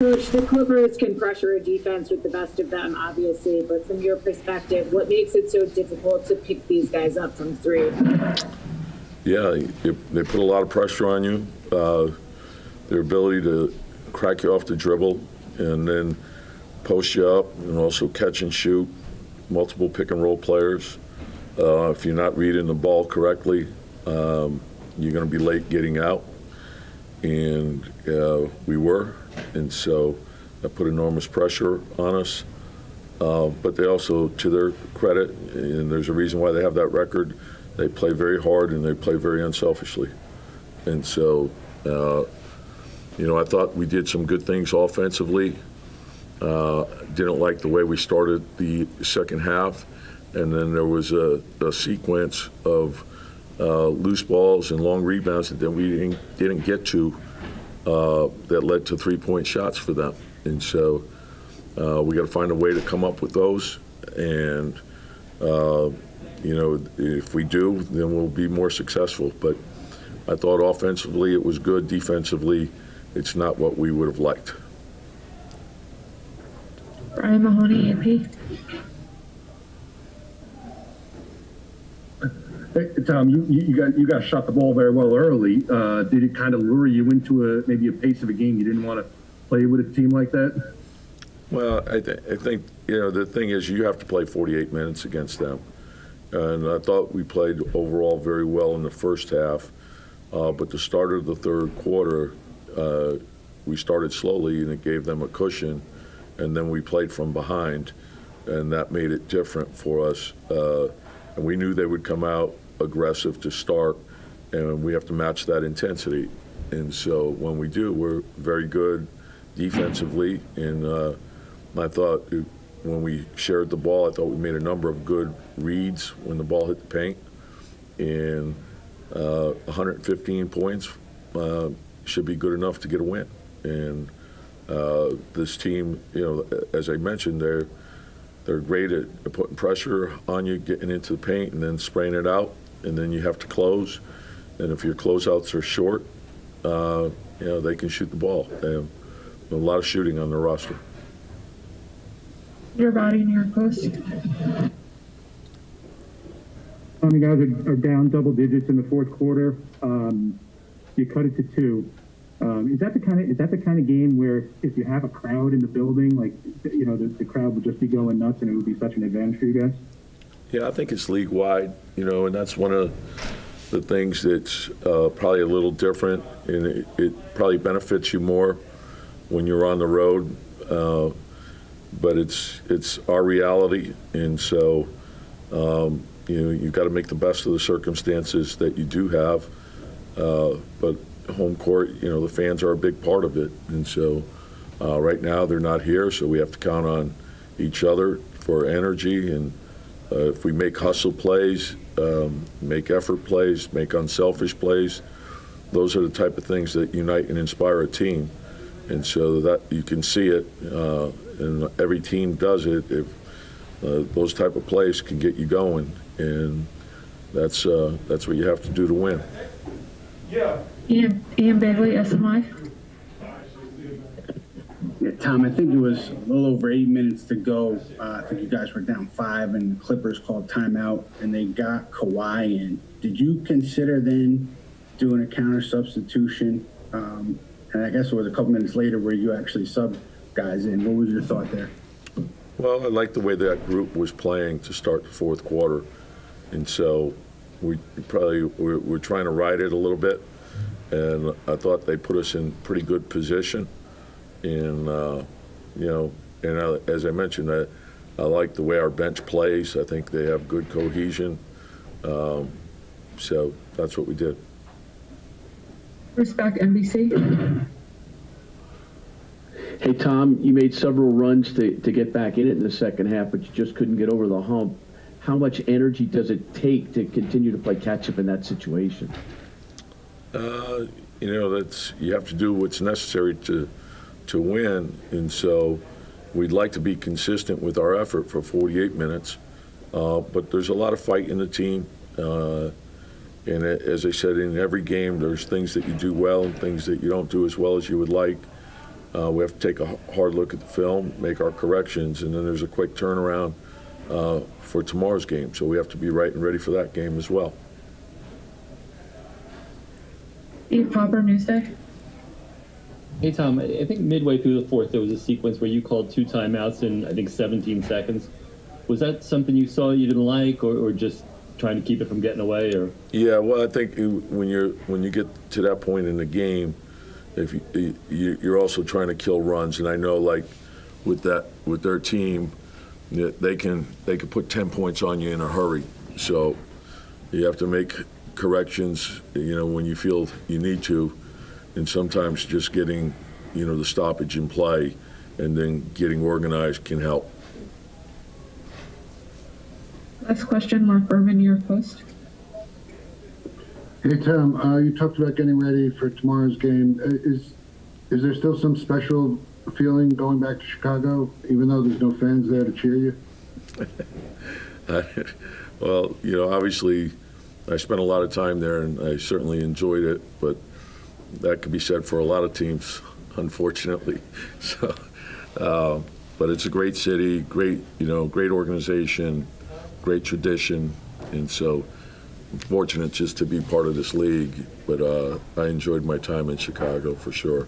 Coach, the Clippers can pressure a defense with the best of them, obviously, but from your perspective, what makes it so difficult to pick these guys up from three? Yeah, they put a lot of pressure on you. Their ability to crack you off the dribble and then post you up and also catch and shoot, multiple pick and roll players. If you're not reading the ball correctly, you're going to be late getting out. And we were. And so that put enormous pressure on us. But they also, to their credit, and there's a reason why they have that record, they play very hard and they play very unselfishly. And so, I thought we did some good things offensively. Didn't like the way we started the second half. And then there was a sequence of loose balls and long rebounds that we didn't get to that led to three-point shots for them. And so we got to find a way to come up with those. And, if we do, then we'll be more successful. But I thought offensively it was good. Defensively, it's not what we would have liked. Brian Mahoney, AP. Hey, Tom, you got shot the ball very well early. Did it kind of lure you into maybe a pace of a game you didn't want to play with a team like that? Well, I think the thing is you have to play 48 minutes against them, and I thought we played overall very well in the first half, but the start of the third quarter, we started slowly and it gave them a cushion, and then we played from behind, and that made it different for us. And we knew they would come out aggressive to start, and we have to match that intensity. And so when we do, we're very good defensively. And I thought when we shared the ball, I thought we made a number of good reads when the ball hit the paint. And 115 points should be good enough to get a win. And this team, as I mentioned, they're great at putting pressure on you, getting into the paint, and then spraying it out, and then you have to close. And if your closeouts are short, they can shoot the ball. They have a lot of shooting on their roster. Your body in your post. You guys are down double digits in the fourth quarter. You cut it to 2. Is that the kind of game where if you have a crowd in the building, like the crowd would just be going nuts and it would be such an advantage for you guys? Yeah, I think it's league wide, and that's one of the things that's probably a little different, and it probably benefits you more when you're on the road. But it's our reality, and so you've got to make the best of the circumstances that you do have. But home court, the fans are a big part of it. And so right now they're not here, so we have to count on each other for energy. And if we make hustle plays, make effort plays, make unselfish plays, those are the type of things that unite and inspire a team. And so that you can see it, and every team does it. If those type of plays can get you going, and that's what you have to do to win. Yeah. Ian Bailey, SMI. Yeah, Tom, I think it was a little over 8 minutes to go. I think you guys were down 5, and the Clippers called timeout, and they got Kawhi in. Did you consider then doing a counter substitution? And I guess it was a couple minutes later where you actually subbed guys in. What was your thought there? Well, I like the way that group was playing to start the fourth quarter, and so we're trying to ride it a little bit, and I thought they put us in pretty good position. And as I mentioned, I like the way our bench plays. I think they have good cohesion. So that's what we did. Respect NBC. Hey, Tom, you made several runs to get back in it in the second half, but you just couldn't get over the hump. How much energy does it take to continue to play catch-up in that situation? You have to do what's necessary to win, and so we'd like to be consistent with our effort for 48 minutes, but there's a lot of fight in the team, and as I said, in every game there's things that you do well and things that you don't do as well as you would like, We have to take a hard look at the film, make our corrections, and then there's a quick turnaround for tomorrow's game. So we have to be right and ready for that game as well. Steve Popper, Newsday. Hey, Tom, I think midway through the fourth, there was a sequence where you called 2 timeouts in, I think, 17 seconds. Was that something you saw you didn't like, or just trying to keep it from getting away? Or Yeah, well, I think when you get to that point in the game, if you're also trying to kill runs, and I know like with their team, they can put 10 points on you in a hurry. So you have to make corrections, when you feel you need to, and sometimes just getting, the stoppage in play and then getting organized can help. Last question, Mark Berman, New York Post. Hey, Tom, you talked about getting ready for tomorrow's game. Is there still some special feeling going back to Chicago, even though there's no fans there to cheer you? Well, obviously I spent a lot of time there and I certainly enjoyed it, but that could be said for a lot of teams, unfortunately. So, but it's a great city, great organization, great tradition, and so I'm fortunate just to be part of this league. But I enjoyed my time in Chicago for sure.